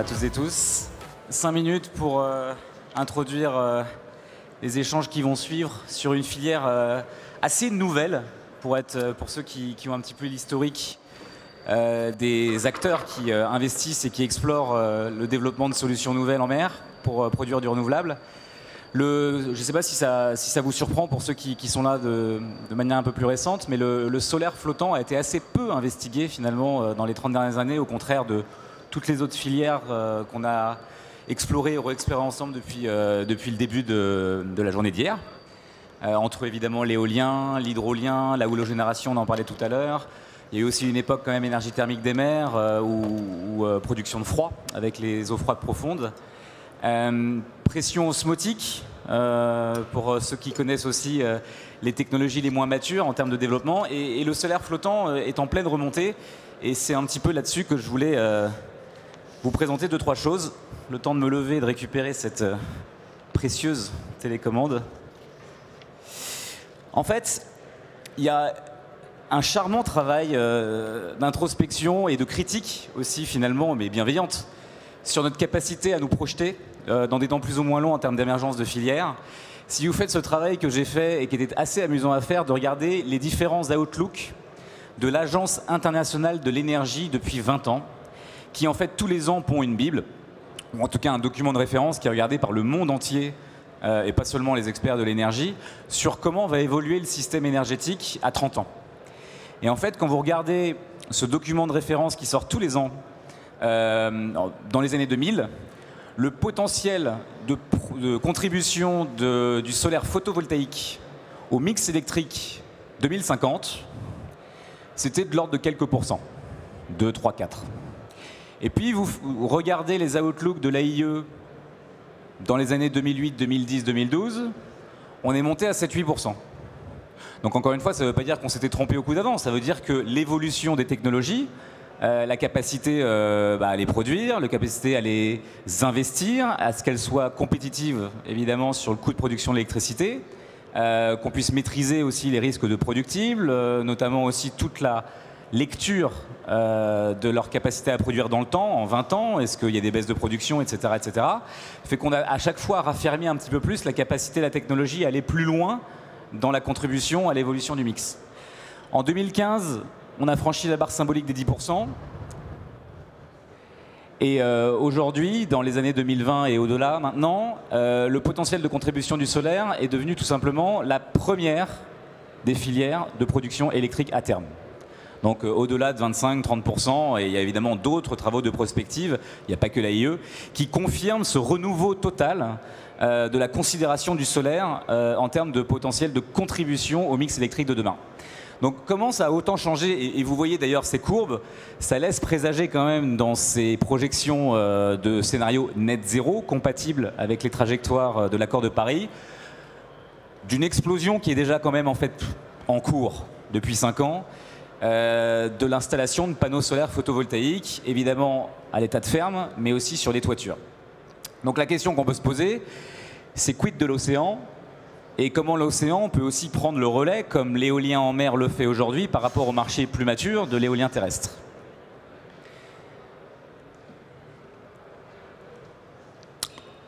toutes et tous. 5 minutes pour introduire les échanges qui vont suivre sur une filière assez nouvelle pour ceux qui ont un petit peu l'historique des acteurs qui investissent et qui explorent le développement de solutions nouvelles en mer pour produire du renouvelable. Je ne sais pas si ça vous surprend pour ceux qui sont là de manière un peu plus récente, mais le solaire flottant a été assez peu investigué finalement dans les 30 dernières années, au contraire de toutes les autres filières qu'on a explorées et re-explorées ensemble depuis le début de la journée d'hier. Entre évidemment l'éolien, l'hydrolien, la hydrogénération, on en parlait tout à l'heure. Il y a eu aussi une époque quand même énergie thermique des mers ou production de froid avec les eaux froides profondes. Pression osmotique, pour ceux qui connaissent aussi les technologies les moins matures en termes de développement. Et le solaire flottant est en pleine remontée. Et c'est un petit peu là-dessus que je voulais vous présenter 2-3 choses. Le temps de me lever et de récupérer cette précieuse télécommande. En fait, il y a un charmant travail d'introspection et de critique aussi finalement, mais bienveillante, sur notre capacité à nous projeter dans des temps plus ou moins longs en termes d'émergence de filières. Si vous faites ce travail que j'ai fait et qui était assez amusant à faire, de regarder les différents outlooks de l'Agence internationale de l'énergie depuis 20 ans, qui en fait tous les ans pond une Bible, ou en tout cas un document de référence qui est regardé par le monde entier, et pas seulement les experts de l'énergie, sur comment va évoluer le système énergétique à 30 ans. Et en fait, quand vous regardez ce document de référence qui sort tous les ans, dans les années 2000, le potentiel de contribution du solaire photovoltaïque au mix électrique 2050, c'était de l'ordre de quelques pourcents, 2, 3, 4. Et puis vous regardez les outlooks de l'AIE dans les années 2008, 2010, 2012, on est monté à 7-8%. Donc encore une fois, ça ne veut pas dire qu'on s'était trompé au coup d'avance, ça veut dire que l'évolution des technologies, la capacité à les produire, la capacité à les investir, à ce qu'elles soient compétitives évidemment sur le coût de production de l'électricité, qu'on puisse maîtriser aussi les risques de productibles, notamment aussi toute la lecture de leur capacité à produire dans le temps, en 20 ans, est-ce qu'il y a des baisses de production, etc., etc. Fait qu'on a à chaque fois raffermi un petit peu plus la capacité de la technologie à aller plus loin dans la contribution à l'évolution du mix. En 2015, on a franchi la barre symbolique des 10%. Et aujourd'hui, dans les années 2020 et au-delà maintenant, le potentiel de contribution du solaire est devenu tout simplement la première des filières de production électrique à terme. Donc au-delà de 25-30%, et il y a évidemment d'autres travaux de prospective, il n'y a pas que l'AIE, qui confirment ce renouveau total de la considération du solaire en termes de potentiel de contribution au mix électrique de demain. Donc comment ça a autant changé, et vous voyez d'ailleurs ces courbes, ça laisse présager quand même dans ces projections de scénario net zéro, compatibles avec les trajectoires de l'accord de Paris, d'une explosion qui est déjà quand même en fait en cours depuis 5 ans, de l'installation de panneaux solaires photovoltaïques, évidemment à l'état de ferme, mais aussi sur les toitures. Donc la question qu'on peut se poser, c'est quid de l'océan ? Et comment l'océan peut aussi prendre le relais, comme l'éolien en mer le fait aujourd'hui, par rapport au marché plus mature de l'éolien terrestre.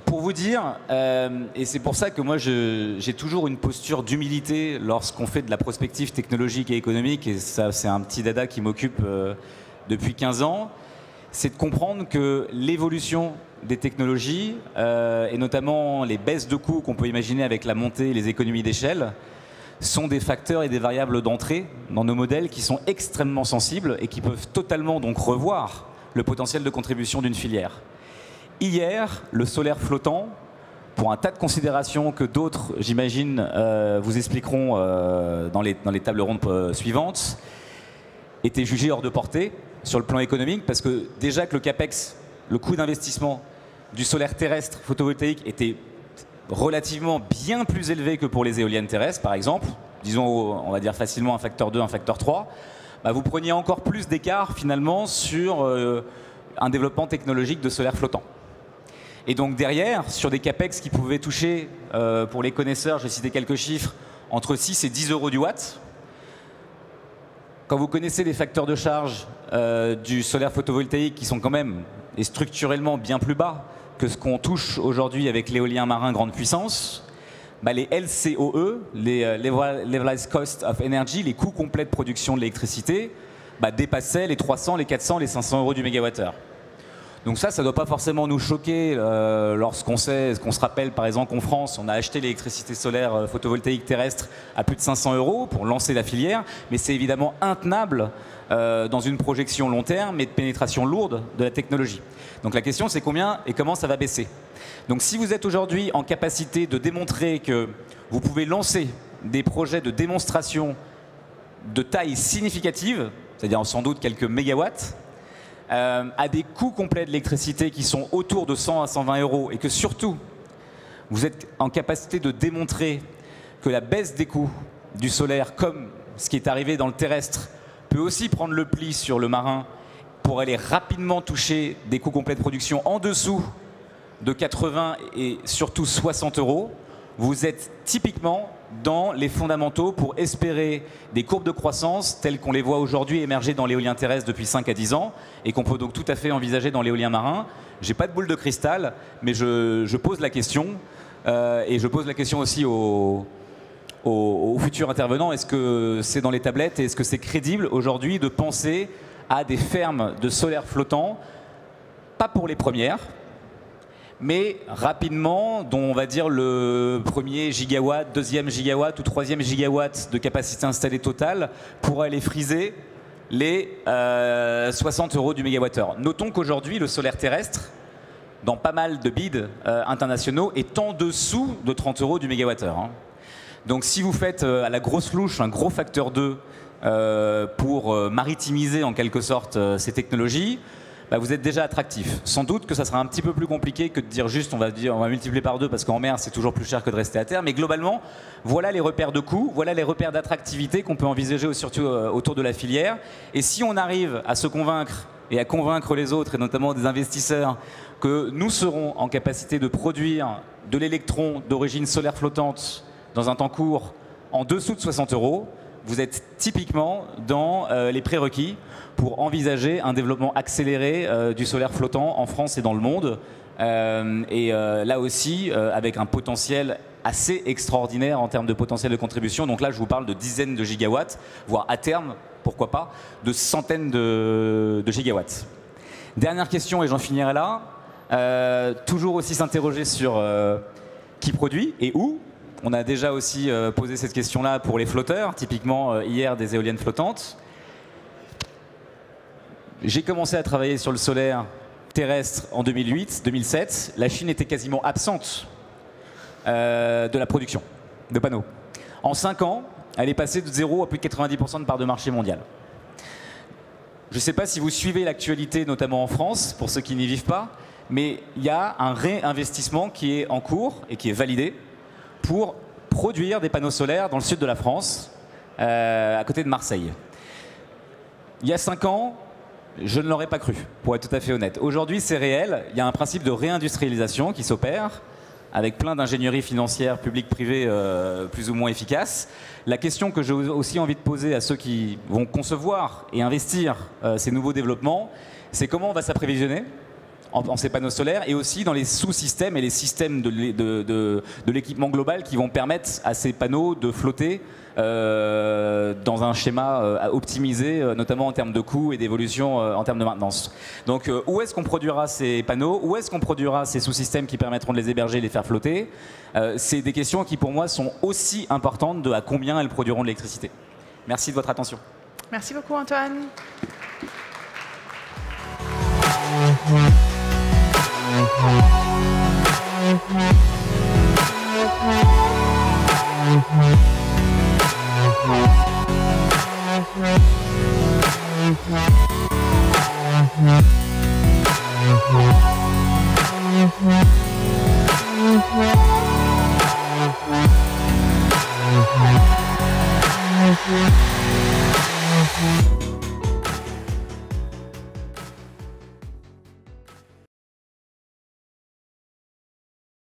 Pour vous dire, et c'est pour ça que moi j'ai toujours une posture d'humilité lorsqu'on fait de la prospective technologique et économique, et ça c'est un petit dada qui m'occupe depuis 15 ans, c'est de comprendre que l'évolution des technologies, et notamment les baisses de coûts qu'on peut imaginer avec la montée et les économies d'échelle, sont des facteurs et des variables d'entrée dans nos modèles qui sont extrêmement sensibles et qui peuvent totalement donc revoir le potentiel de contribution d'une filière. Hier, le solaire flottant, pour un tas de considérations que d'autres, j'imagine, vous expliqueront dans les tables rondes suivantes, était jugé hors de portée sur le plan économique, parce que déjà que le CAPEX, le coût d'investissement du solaire terrestre photovoltaïque était relativement bien plus élevé que pour les éoliennes terrestres, par exemple, disons on va dire facilement un facteur 2, un facteur 3, bah vous preniez encore plus d'écart finalement sur un développement technologique de solaire flottant. Et donc derrière, sur des CAPEX qui pouvaient toucher, pour les connaisseurs, je vais citer quelques chiffres, entre 6 et 10 euros du watt. Quand vous connaissez les facteurs de charge du solaire photovoltaïque qui sont quand même est structurellement bien plus bas que ce qu'on touche aujourd'hui avec l'éolien marin grande puissance, bah les LCOE, les Levelized Cost of Energy, les coûts complets de production de l'électricité, bah dépassaient les 300, les 400, les 500 euros du mégawattheure. Donc ça ne doit pas forcément nous choquer lorsqu'on se rappelle par exemple qu'en France, on a acheté l'électricité solaire photovoltaïque terrestre à plus de 500 euros pour lancer la filière, mais c'est évidemment intenable dans une projection long terme et de pénétration lourde de la technologie. Donc la question c'est combien et comment ça va baisser. Donc si vous êtes aujourd'hui en capacité de démontrer que vous pouvez lancer des projets de démonstration de taille significative, c'est-à-dire sans doute quelques mégawatts, à des coûts complets de l'électricité qui sont autour de 100 à 120 euros et que surtout vous êtes en capacité de démontrer que la baisse des coûts du solaire, comme ce qui est arrivé dans le terrestre, peut aussi prendre le pli sur le marin pour aller rapidement toucher des coûts complets de production en dessous de 80 et surtout 60 euros, vous êtes typiquement dans les fondamentaux pour espérer des courbes de croissance telles qu'on les voit aujourd'hui émerger dans l'éolien terrestre depuis 5 à 10 ans et qu'on peut donc tout à fait envisager dans l'éolien marin. J'ai pas de boule de cristal, mais je pose la question et je pose la question aussi aux futurs intervenants. Est-ce que c'est dans les tablettes et est-ce que c'est crédible aujourd'hui de penser à des fermes de solaire flottant, pas pour les premières, mais rapidement, dont on va dire le premier gigawatt, deuxième gigawatt ou troisième gigawatt de capacité installée totale pourra aller friser les 60 euros du mégawattheure. Notons qu'aujourd'hui, le solaire terrestre, dans pas mal de bids internationaux, est en dessous de 30 euros du mégawattheure. Hein. Donc si vous faites à la grosse louche un gros facteur 2 pour maritimiser en quelque sorte ces technologies, bah vous êtes déjà attractif. Sans doute que ça sera un petit peu plus compliqué que de dire juste on va multiplier par 2 parce qu'en mer c'est toujours plus cher que de rester à terre. Mais globalement, voilà les repères de coût, voilà les repères d'attractivité qu'on peut envisager surtout autour de la filière. Et si on arrive à se convaincre et à convaincre les autres, et notamment des investisseurs, que nous serons en capacité de produire de l'électron d'origine solaire flottante dans un temps court en dessous de 60 euros, vous êtes typiquement dans les prérequis pour envisager un développement accéléré du solaire flottant en France et dans le monde. Là aussi, avec un potentiel assez extraordinaire en termes de potentiel de contribution. Donc là, je vous parle de dizaines de gigawatts, voire à terme, pourquoi pas, de centaines de gigawatts. Dernière question, et j'en finirai là. Toujours aussi s'interroger sur qui produit et où. On a déjà aussi posé cette question-là pour les flotteurs, typiquement hier des éoliennes flottantes. J'ai commencé à travailler sur le solaire terrestre en 2008-2007. La Chine était quasiment absente de la production de panneaux. En 5 ans, elle est passée de 0 à plus de 90% de part de marché mondiale. Je ne sais pas si vous suivez l'actualité, notamment en France, pour ceux qui n'y vivent pas, mais il y a un réinvestissement qui est en cours et qui est validé pour produire des panneaux solaires dans le sud de la France, à côté de Marseille. Il y a 5 ans, je ne l'aurais pas cru, pour être tout à fait honnête. Aujourd'hui, c'est réel. Il y a un principe de réindustrialisation qui s'opère, avec plein d'ingénierie financière publique-privée plus ou moins efficace. La question que j'ai aussi envie de poser à ceux qui vont concevoir et investir ces nouveaux développements, c'est comment on va s'approvisionner en ces panneaux solaires et aussi dans les sous-systèmes et les systèmes de l'équipement global qui vont permettre à ces panneaux de flotter dans un schéma optimisé, notamment en termes de coûts et d'évolution en termes de maintenance. Donc où est-ce qu'on produira ces panneaux? Où est-ce qu'on produira ces sous-systèmes qui permettront de les héberger et les faire flotter? C'est des questions qui pour moi sont aussi importantes de à combien elles produiront de l'électricité. Merci de votre attention. Merci beaucoup Antoine.